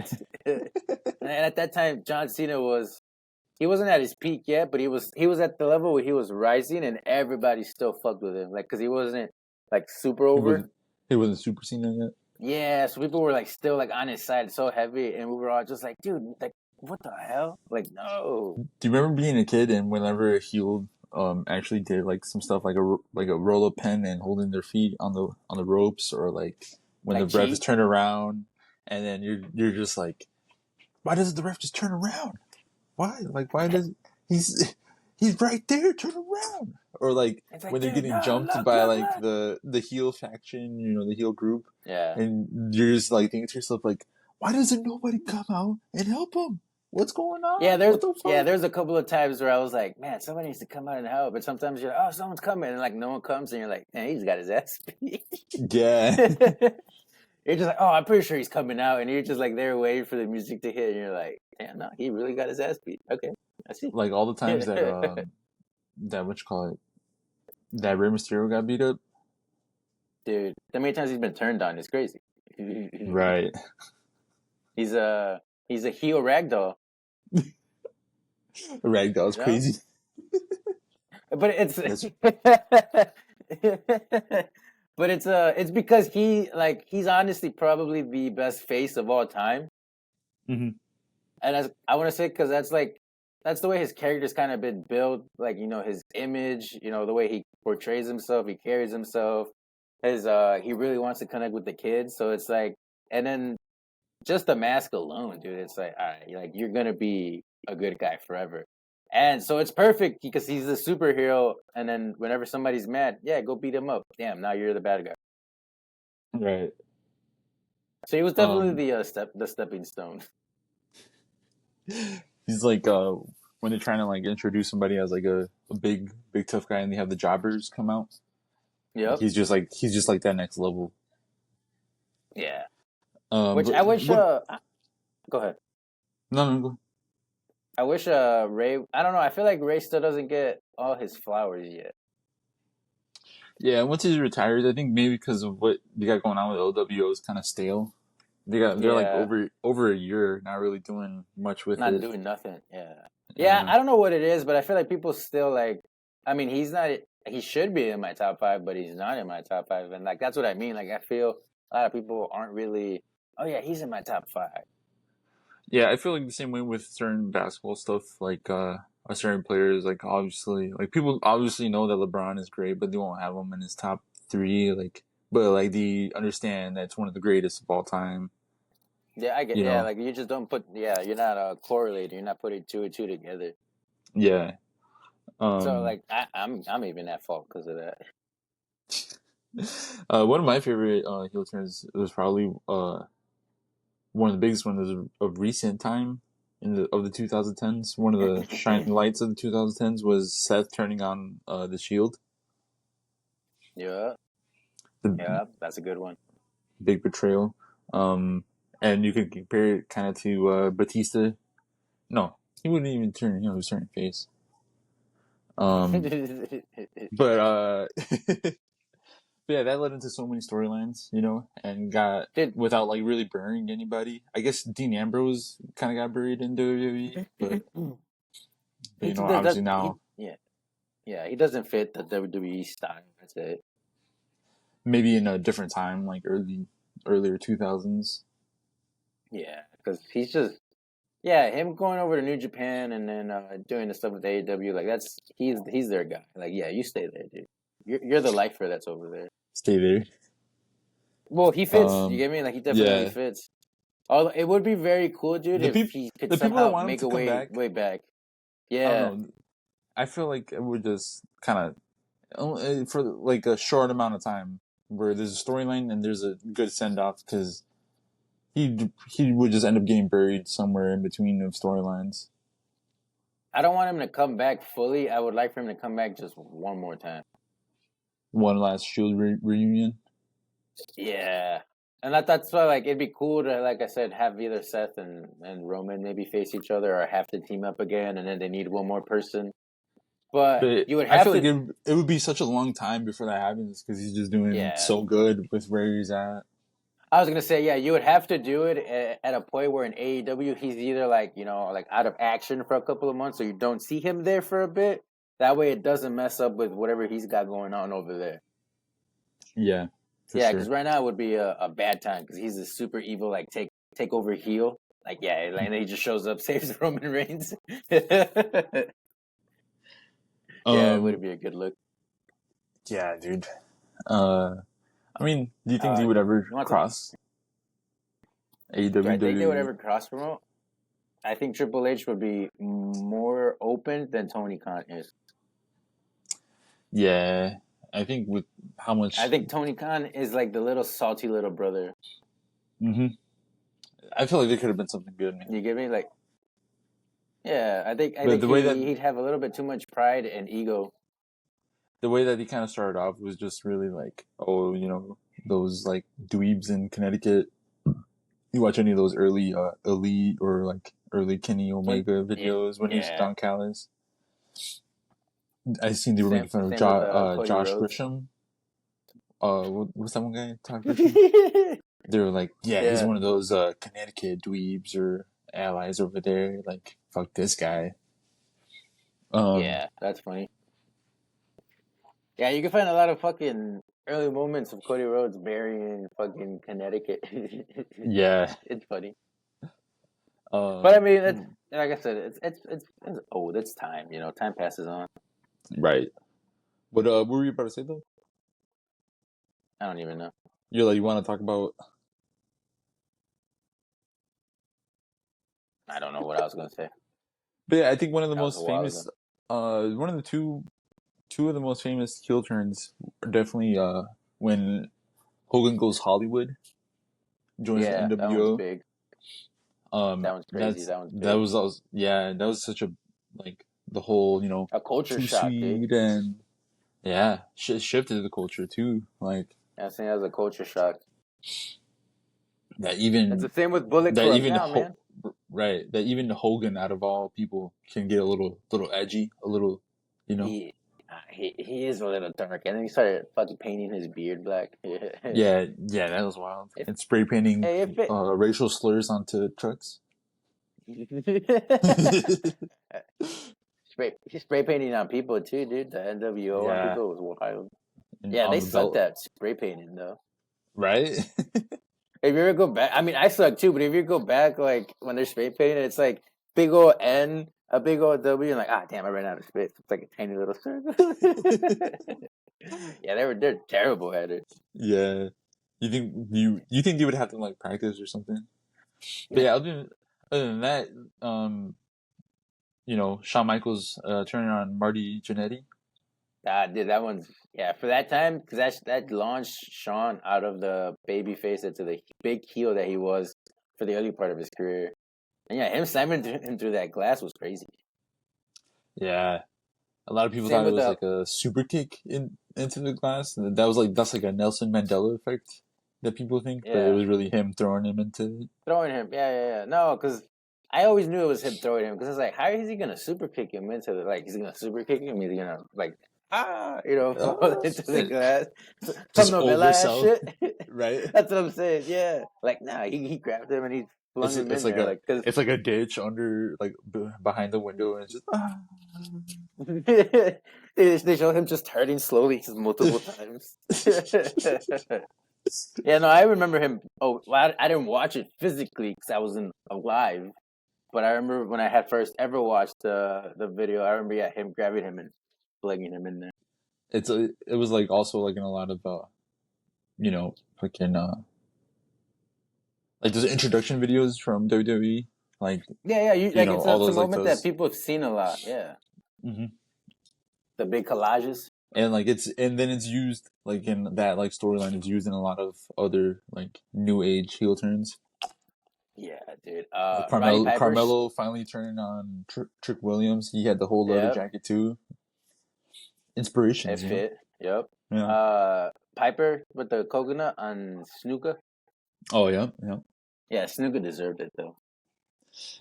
What? And at that time, John Cena he wasn't at his peak yet, but he was at the level where he was rising, and everybody still fucked with him, like because he wasn't like super over. He wasn't Super Cena yet. Yeah, so people were like still like on his side, so heavy, and we were all just like, dude, like what the hell? Like no. Do you remember being a kid and whenever a heel actually did like some stuff like a roll up pen and holding their feet on the ropes, or like when the ref is turned around and then you're just like, why doesn't the ref just turn around? Why? Like, why does he's right there, turn around. Or like It's like, when they're dude, getting no, jumped look, by look, like look. the heel faction, the heel group, Yeah. and you're just like thinking to yourself like, why doesn't nobody come out and help him? What's going on? What the fuck? There's a couple of times where I was like, man, somebody needs to come out and help. But sometimes you're like, oh, someone's coming, and like no one comes, and you're like, man, he's got his ass beat. Yeah. You're just like, oh, I'm pretty sure he's coming out, and you're just like there waiting for the music to hit, and you're like, damn, no, he really got his ass beat. Okay, I see. Like all the times that what you call it, that Rey Mysterio got beat up. Dude, how many times he's been turned on is crazy. Right. He's a heel ragdoll. Ragdoll's crazy. But it's That's but it's because he's honestly probably the best face of all time. mm-hmm. And as I want to say, because that's the way his character's kind of been built. Like, his image, the way he portrays himself, he carries himself. He really wants to connect with the kids. So it's like, and then just the mask alone, dude. It's like, all right, like you're gonna be a good guy forever. And so it's perfect because he's a superhero. And then whenever somebody's mad, yeah, go beat him up. Damn, now you're the bad guy. right. So he was definitely the stepping stone. He's like when they're trying to like introduce somebody as like a big tough guy, and they have the jobbers come out. Like, Yep. he's just like that next level. Yeah. Which but I wish. what? Go ahead. No, go. I wish Ray. I don't know. I feel like Ray still doesn't get all his flowers yet. Yeah, once he's retired, I think maybe because of what they got going on with OWO is kind of stale. They're like Yeah, over a year not really doing much with not it. doing nothing. Yeah, yeah. Yeah, I don't know what it is, but I feel like people still like. I mean, he's not. He should be in my top five, but he's not in my top five, and like that's what I mean. Like I feel a lot of people aren't really. Oh yeah, he's in my top five. yeah. I feel like the same way with certain basketball stuff. Like certain players, like obviously, like people obviously know that LeBron is great, but they won't have him in his top three. Like, but like they understand that's one of the greatest of all time. Yeah, I get. You Yeah, know, like you just don't put. Yeah, you're not correlating. You're not putting two and two together. yeah. So Um, like I'm even at fault because of that. one of my favorite heel turns was probably one of the biggest ones of recent time of the 2010s. One of the shining lights of the 2010s was Seth turning on the Shield. Yeah, The yeah, that's a good one. big betrayal. And you could compare it kind of to Batista. No, he wouldn't even turn. He was turning face. But But yeah, that led into so many storylines, and got Did without like really burying anybody. I guess Dean Ambrose kind of got buried in WWE, but he obviously does he now yeah he doesn't fit the WWE style. That's it. maybe in a different time, like earlier 2000s. Yeah, because he's just yeah him going over to New Japan and then doing the stuff with AEW like he's their guy. Like yeah, you stay there, dude. You're the lifer that's over there. Stay there. Well, he fits. You get me? Like he definitely Yeah, fits. Although it would be very cool, dude, the if people he could the people that somehow want him make to a come way back, way back. I don't Yeah, know. I feel like it would just kind of for like a short amount of time where there's a storyline and there's a good send off because he would just end up getting buried somewhere in between of storylines. I don't want him to come back fully. I would like for him to come back just one more time. One last Shield reunion. Yeah, and that's why like it'd be cool to like I said have either Seth and Roman maybe face each other or have to team up again, and then they need one more person. But But you would I have feel like to. it would be such a long time before that happens because he's just doing Yeah, so good with where he's at. I was gonna say yeah, you would have to do it at a point where in AEW he's either like like out of action for a couple of months, so you don't see him there for a bit. That way it doesn't mess up with whatever he's got going on over there. Yeah, for Yeah, because sure. right now it would be a bad time because he's a super evil like take over heel. Like yeah, and then he just shows up, saves Roman Reigns. Yeah, it Um, would be a good look. yeah, dude. Uh, I mean, do you think he Uh, would ever you want to? cross Do I AEW think they would WWE? ever cross promote? I think Triple H would be more open than Tony Khan is. Yeah, I think with how much. I think Tony Khan is like the little salty little brother. Mm-hmm. I feel like there could have been something good, man. You get me? Like, yeah, I think But the way that he'd have a little bit too much pride and ego. the way that he kind of started off was just really like, oh, you know, those like dweebs in Connecticut. You watch any of those early Elite or like early Kenny Omega videos when he's Yeah. Don Callis? I seen they were making fun of Same with Cody Josh Rhodes. Grisham. What's that one guy? Todd Grisham. They were like, yeah, he's one of those Connecticut dweebs or allies over there. Like, fuck this guy. Yeah, that's funny. Yeah, you can find a lot of fucking early moments of Cody Rhodes burying fucking Connecticut. Yeah, it's funny. But I mean, it's like I said, it's old. It's time. You know, time passes on. Right. What were you about to say though? I don't even know. You're like, you want to talk about? I don't know what I was gonna say. But yeah, I think one of the That was most a while famous, ago. one of the two of the most famous heel turns are definitely when Hogan goes Hollywood, joins the Yeah, that one's NWO. big. That one's crazy. That one's big. That was yeah, that was such a like the whole, you know, a culture too shock, sweet dude. and yeah, shifted the culture too. Like I think that was a culture shock. that even It's the same with Bullet that Club even now, man. right, that even Hogan out of all people can get a little edgy, a little, you know. He is a little dark, and then he started fucking painting his beard black. Yeah, that was wild. And spray painting racial slurs onto trucks. spray painting on people too, dude. The NWO on people was wild. Yeah, they sucked at spray painting though. Right? If you ever go back, I mean, I suck too, but if you go back, like when they're spray painting, it's like big old N, a big old W, and like, ah, damn, I ran out of space. It's like a tiny little circle. Yeah, they're terrible at it. Yeah, you think you would have to like practice or something? But yeah, other than that, you know, Shawn Michaels turning on Marty Jannetty. Dude, that one's for that time because that launched Shawn out of the baby face into the big heel that he was for the early part of his career, and yeah, him slamming him through that glass was crazy. Yeah, a lot of people thought it was like a super kick into the glass. That's like a Nelson Mandela effect that people think, but it was really him throwing him into it. Throwing him, yeah. No, because I always knew it was him throwing him because it's like, how is he gonna super kick him into the he's gonna super kick him? He's gonna fall into the glass. Just Some novella ass shit, right? That's what I'm saying. Yeah, like he grabbed him and he flung him in there. It's like a ditch under behind the window and it's just. They show him just hurting slowly just multiple times. Yeah, no, I remember him. Oh, well, I didn't watch it physically because I wasn't alive. But I remember when I had first ever watched the video. I remember him grabbing him and plugging him in there. It was like also like in a lot of you know, fucking like those introduction videos from WWE. Like it's a moment that people have seen a lot. Yeah. Mm-hmm. The big collages. And like then it's used like in that like storyline is used in a lot of other like new age heel turns. Yeah, dude. Carmelo finally turning on Trick Williams. He had the whole leather jacket too. Inspiration. It fit. Yep. Yeah. Piper with the coconut on Snuka. Oh yeah. Yeah, Snuka deserved it though.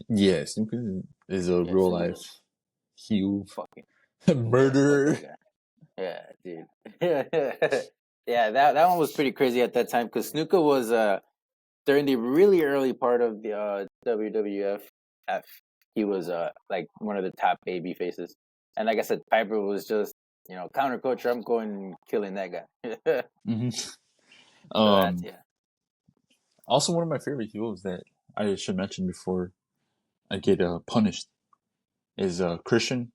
Yeah, Snuka is a real life heel. Fucking murderer. Yeah, dude. Yeah, that one was pretty crazy at that time because Snuka was during the really early part of the WWF. He was like one of the top baby faces, and like I said, Piper was just counterculture. I'm going killing that guy. Mm-hmm. Also, one of my favorite heels that I should mention before I get punished is Christian,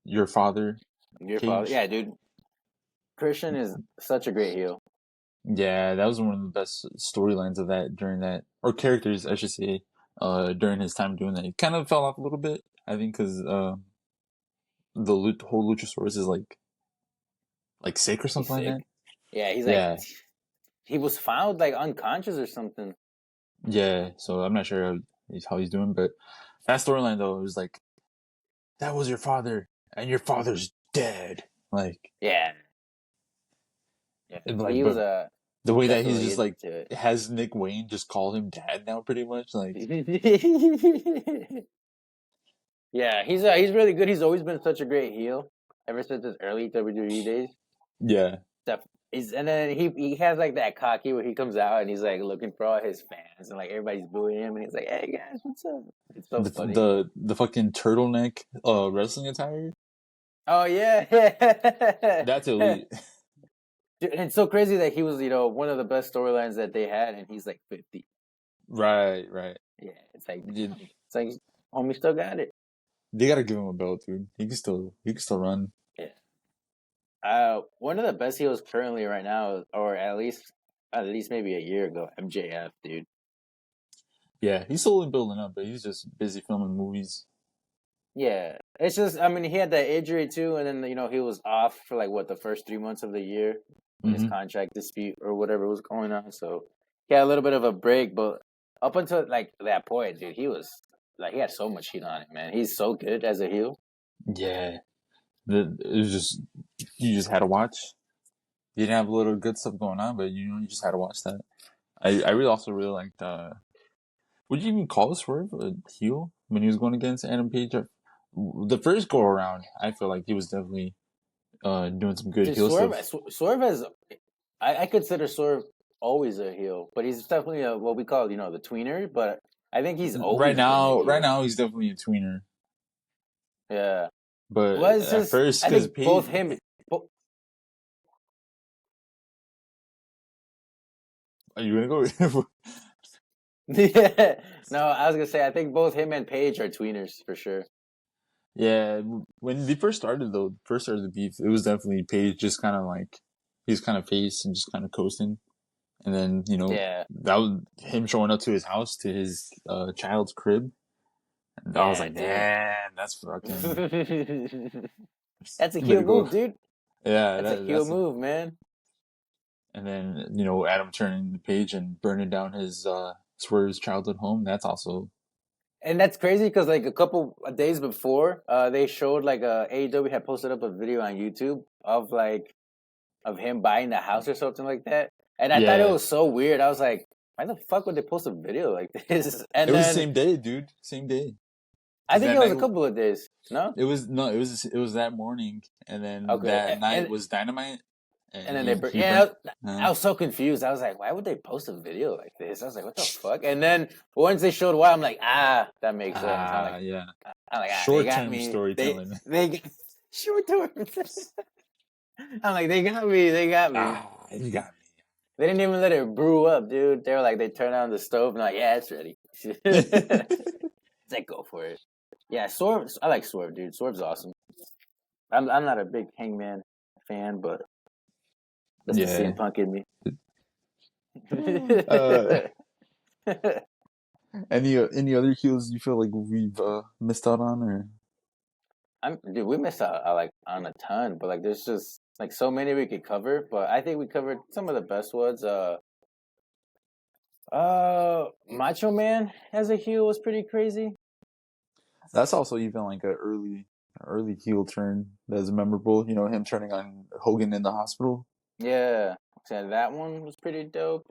your father. Yeah, dude. Christian is such a great heel. Yeah, that was one of the best storylines of that during that, or characters, I should say, during his time doing that. He kind of fell off a little bit, I think, because the whole Luchasaurus is like sick or He's something like sick. that. Yeah, he's like Yeah, he was found like unconscious or something. yeah. So I'm not sure how he's doing, but that storyline though, it was like that was your father, and your father's dead. Like, Yeah, yeah. He was but the way that he's definitely just like into it. has Nick Wayne just call him dad now, pretty much. Like, Yeah, he's really good. He's always been such a great heel ever since his early WWE days. yeah, Stuff is, and then he has like that cocky where he comes out and he's like looking for all his fans and like everybody's booing him and he's like, "Hey guys, what's up?" It's so funny. the fucking turtleneck wrestling attire. Oh yeah, That's yeah. elite. Dude, and it's so crazy that he was one of the best storylines that they had, and he's like 50. Right, right. Yeah, it's like Dude, damn, it's like homie still got it. they gotta give him a belt, dude. He can still run. Yeah. One of the best heels currently right now, or at least maybe a year ago, MJF, dude. Yeah, he's slowly building up, but he's just busy filming movies. Yeah, it's just I mean he had that injury too, and then he was off for like what the first 3 months of the year when his Hmm. contract dispute or whatever was going on. So he had a little bit of a break, but up until like that point, dude, he was like he had so much heat on it, man. He's so good as a heel. Yeah, it was just you just had to watch. You didn't have a little good stuff going on, but you just had to watch that. I really also really liked. Would you even call Swerve a heel when he was going against Adam Page? The first go around, I feel like he was definitely doing some good Dude, heel stuff. Swerve has I consider Swerve always a heel, but he's definitely what we call the tweener. But I think he's always been a Right heel. now he's definitely a tweener. Yeah. But Well, it's at just first, I because think both Page, him. Bo- are you gonna go? yeah. No, I was gonna say I think both him and Paige are tweeners for sure. Yeah, when they first started the beef, it was definitely Page just kind of like he's kind of face and just kind of coasting, and then Yeah. that was him showing up to his house to his child's crib, and I was Yeah, like, dude. damn, that's fucking. That's a You heel better go. move, dude. Yeah, That's a heel move, man. and then Adam turning the page and burning down his Swerve's childhood home. That's also And that's crazy because like a couple of days before, they showed like AEW had posted up a video on YouTube of him buying the house or something like that. And I thought it yeah. was so weird. I was like, why the fuck would they post a video like this? It And was the then same day, dude. Same day. I Because think that it was night a couple of days. No? it was no, it was that morning, and then Okay. that night was Dynamite, and And then they he yeah, burnt. I was so confused. I was like, why would they post a video like this? I was like, what the fuck? And then once they showed why, I'm like, that makes sense. Yeah. I'm like, they Short got term me. They storytelling. they got, short terms. I'm like, they got me. They got me. You got They didn't even let it brew up, dude. They were like, they turned on the stove and like, yeah, it's ready. It's like, go for it. Yeah, Swerve. I like Swerve, dude. Swerve's awesome. I'm not a big Hangman fan, but that's the me. CM Punk in me. Yeah. Any other heels you feel like we've missed out on, or Dude, we missed out like on a ton, but like there's just like so many we could cover. But I think we covered some of the best ones. Macho Man as a heel was pretty crazy. that's also even like a early heel turn that's memorable. Him turning on Hogan in the hospital. Yeah, so that one was pretty dope.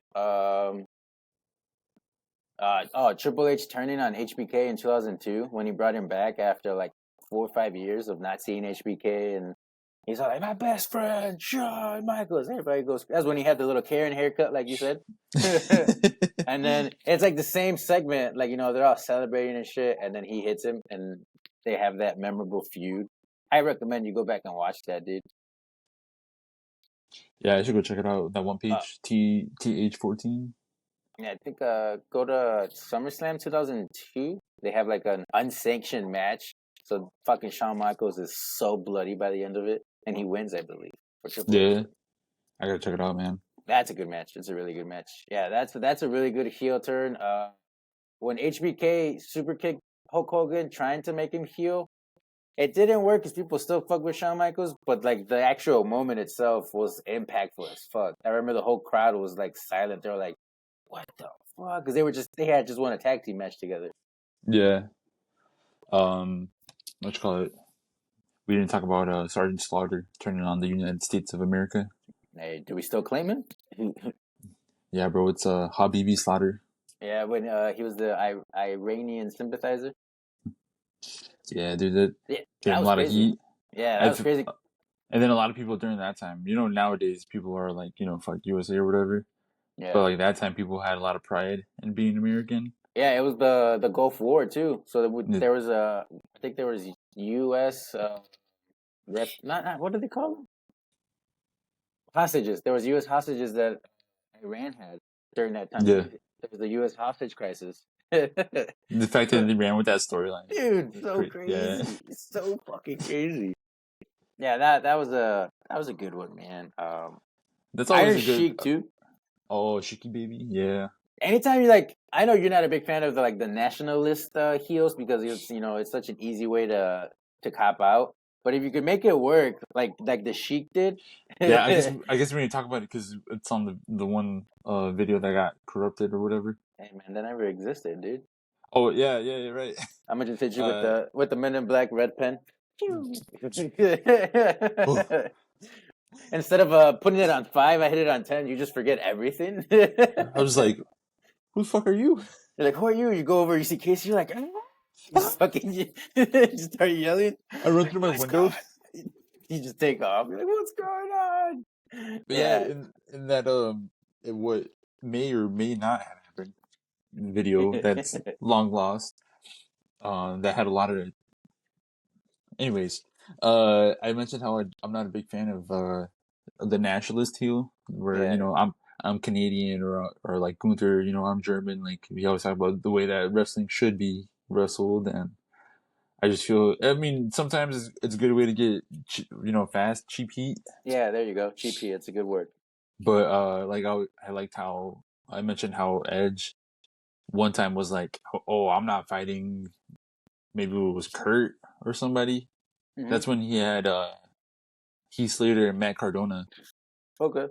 Triple H turning on HBK in 2002 when he brought him back after like 4 or 5 years of not seeing HBK, and he's all like, "My best friend, Shawn Michaels." Everybody goes. That's when he had the little Karen haircut, like you said. And then it's like the same segment, like they're all celebrating and shit, and then he hits him, and they have that memorable feud. I recommend you go back and watch that, dude. Yeah, I should go check it out. That one Uh, page TH14. yeah, I think go to SummerSlam 2002. They have like an unsanctioned match, so fucking Shawn Michaels is so bloody by the end of it, and he wins, I believe, for Triple H. Yeah, I gotta check it out, man. That's a good match. It's a really good match. Yeah, that's a really good heel turn. when HBK super kicked Hulk Hogan, trying to make him heel. It didn't work because people still fuck with Shawn Michaels, but like the actual moment itself was impactful as fuck. I remember the whole crowd was like silent. They were like, "What the fuck?" Because they had just won a tag team match together. Yeah. What you call it? We didn't talk about Sergeant Slaughter turning on the United States of America. Hey, do we still claim him? Yeah, bro, it's Habibi Slaughter. Yeah, when he was the Iranian sympathizer. Yeah, dude, that Yeah, gave that him a was lot of crazy. heat. Yeah, that was I've, crazy. and then a lot of people during that time, nowadays people are like, fuck USA or whatever. But Yeah, like that time, people had a lot of pride in being American. yeah, it was the Gulf War too. So Yeah, there was I think there was U.S. Not what do they call them? Hostages. There was U.S. hostages that Iran had during that time. yeah. There was the U.S. hostage crisis. Dude, The fact that they ran with that storyline, so yeah, crazy, so fucking crazy. Yeah, that was a good one, man. that's always Iron a good. Sheik too. Oh, Shiki baby, yeah, Anytime you like, I know you're not a big fan of the nationalist heels because it's such an easy way to cop out. But if you could make it work, like the Sheik did, yeah. I guess hey I guess we need to talk about it because it's on the one video that got corrupted or whatever. man, that never existed, dude. Oh yeah, yeah, yeah, right. I'm gonna just hit you with Uh, the Men in Black red pen. oh, Instead of putting it on 5, I hit it on 10. You just forget everything. I was like, who the fuck are you? You're like, who are you? You go over, you see Casey, you're like, you fucking just start yelling. I run through my What's going? window. You just take off. You're like, what's going on? But yeah, Yeah. in that what may or may not have happened video that's long lost. That had a lot of. Anyways, I mentioned how I'm not a big fan of the nationalist heel, where Yeah. I'm Canadian or like Gunther, I'm German. Like we always talk about the way that wrestling should be wrestled, and I just feel. I mean, sometimes it's a good way to get fast, cheap heat. Yeah, there you go. GP, it's a good word. But like I liked how I mentioned how Edge one time was like, "Oh, I'm not fighting." Maybe it was Kurt or somebody. Hmm. That's when he had Heath Slater and Matt Cardona, Okay.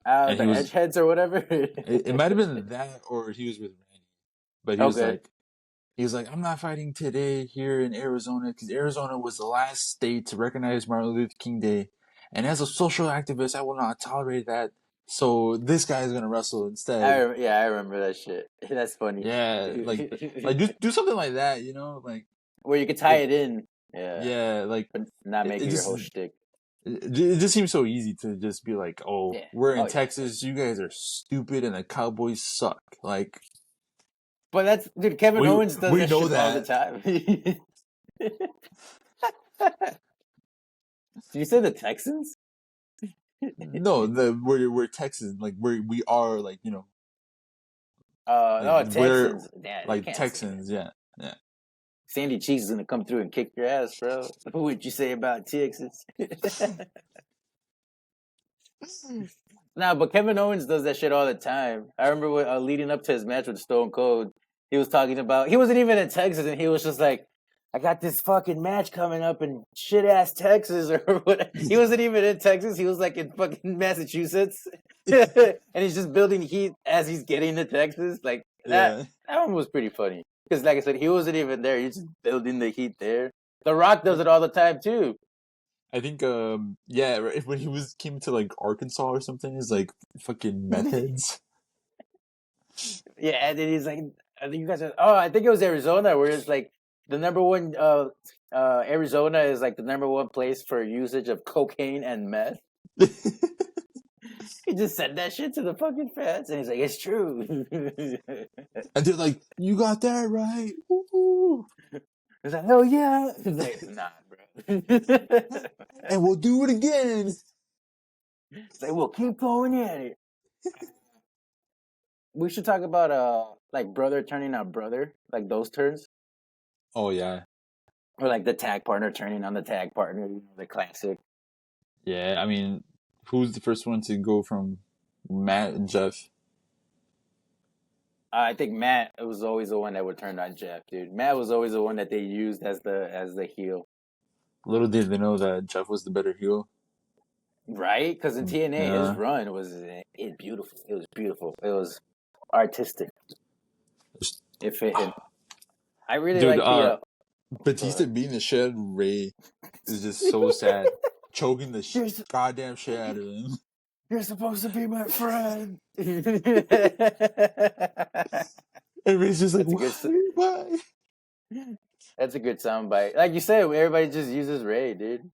and The he was. Edgeheads or whatever. It might have been that, or he was with Randy, but Okay. he was like, I'm not fighting today here in Arizona because Arizona was the last state to recognize Martin Luther King Day, and as a social activist, I will not tolerate that. So this guy is gonna wrestle instead. Yeah, I remember that shit. That's funny. Yeah, like do something like that, like Where you could tie it. it in. Yeah. Yeah, like But not it, make it it your just whole shtick. it just seems so easy to just be like, oh, Yeah. we're in Oh yeah. Texas, you guys are stupid, and the Cowboys suck. Like But that's dude. Kevin we Owens does we that know shit all the that. time. Did you say the Texans? No, we're Texans, like we are like like No, we're Texans. Yeah, they like can't say that. Texans, yeah, yeah. Sandy Cheeks is gonna come through and kick your ass, bro. What would you say about Texas? Nah, but Kevin Owens does that shit all the time. I remember leading up to his match with Stone Cold, he was talking about he wasn't even in Texas, and he was just like, "I got this fucking match coming up in shit ass Texas or what." He wasn't even in Texas; he was like in fucking Massachusetts, and he's just building heat as he's getting to Texas. Like that. Yeah. That one was pretty funny because, like I said, he wasn't even there. He's just building the heat there. The Rock does I, it all the time too. I think yeah, right, when he came to like Arkansas or something, he's like fucking meth heads. Yeah, and then he's like, I think you guys are, I think it was Arizona where it's like the number one, Arizona is like the number one place for usage of cocaine and meth. He just said that shit to the fucking fans, and he's like, it's true. And they're like, "You got that right." Woo-hoo. He's like, hell yeah. He's like, nah, bro. And we'll do it again. He's like, we'll keep going at it. We should talk about like brother turning on brother, like those turns, Oh yeah, or like the tag partner turning on the tag partner, the classic. yeah. I mean, who's the first one to go from Matt and Jeff? I think Matt was always the one that would turn on Jeff, dude. Matt was always the one that they used as the heel, Little did they know that Jeff was the better heel. right? Because in TNA, his Yeah. run was beautiful. It was beautiful. It was artistic. It fit him. I really Dude, like the. Go Batista ahead. beating the shit out of Ray is just so sad. Choking the You're, goddamn shit out of him. you're supposed to be my friend. And Ray's just like, That's a good. why? Why? That's a good soundbite. Like you said, everybody just uses Ray, dude.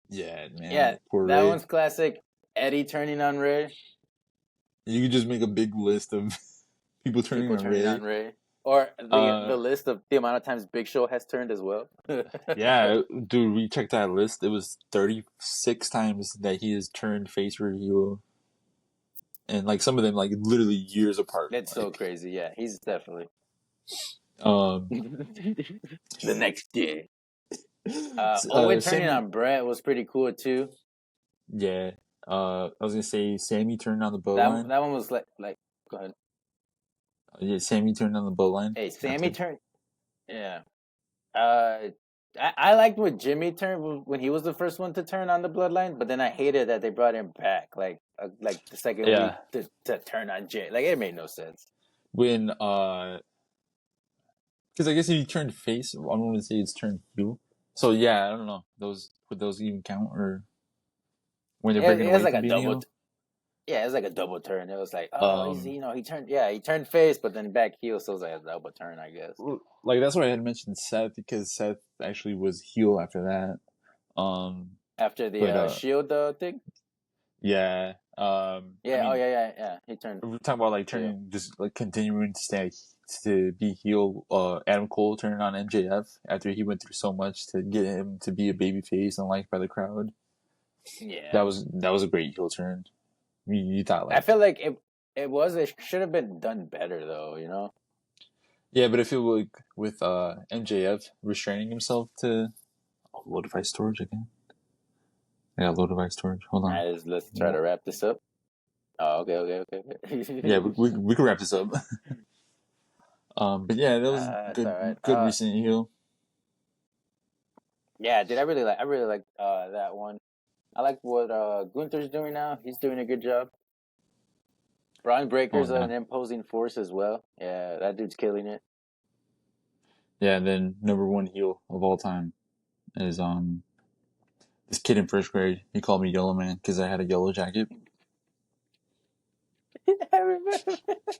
Yeah, Yeah, man. Poor that Ray. one's classic. Eddie turning on Ray. You could just make a big list of people turning People on turning Ray. on Ray, or the Uh, list of the amount of times Big Show has turned as well. yeah, dude, we checked that list. It was 36 times that he has turned face or heel. And like some of them like literally years apart. That's so Like crazy. Yeah, he's definitely um the next day. Owen turning Sammy, on Brett was pretty cool too. yeah. I was gonna say Sammy turned on the boat That line. that one was like. Go ahead. Yeah, Sammy turned on the boat line Hey, Sammy after. turned. Yeah. Uh, I liked what Jimmy turned when he was the first one to turn on the bloodline, but then I hated that they brought him back like the second week Yeah, to turn on Jay. Like it made no sense. when because I guess if you turned face, I don't want to say it's turned heel. So yeah, I don't know. Those would those even count or when they're breaking It was away like from a being double. heel? Yeah, it was like a double turn. It was like, oh, he's Um, he turned. Yeah, he turned face, but then back heel, so it was like a double turn, I guess. like that's why I had mentioned Seth because Seth actually was heel after that. After the But Shield thing. yeah. I Yeah. Oh mean, yeah, yeah, yeah. He turned we're talking about like heel. turning, just like continuing to stay to be heel. Adam Cole turning on MJF after he went through so much to get him to be a babyface and liked by the crowd. Yeah. That was a great heel turn. You thought I like feel like it should have been done better though. You know. yeah, but I feel like with MJF restraining himself to low device storage again. Yeah, low device storage. Hold All on. right, let's try to wrap this up. Oh, okay, okay, Yeah, okay. we can wrap this up. But yeah, that was It's all right. good recent heel. Yeah, dude, I really like that one. I like what Gunther's doing now. He's doing a good job. Braun Oh Breaker's yeah, an imposing force as well. Yeah, that dude's killing it. yeah. And then number one heel of all time is this kid in first grade. He called me Yellow Man because I had a yellow jacket. I remember.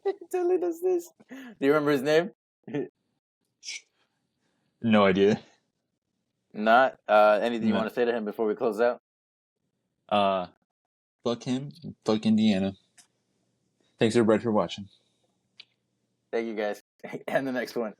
He totally does this. Do you remember his name? No idea. Not. Anything you No. want to say to him before we close out? Uh, fuck him. Fuck Indiana. Thanks everybody for watching. Thank you guys. And the next one.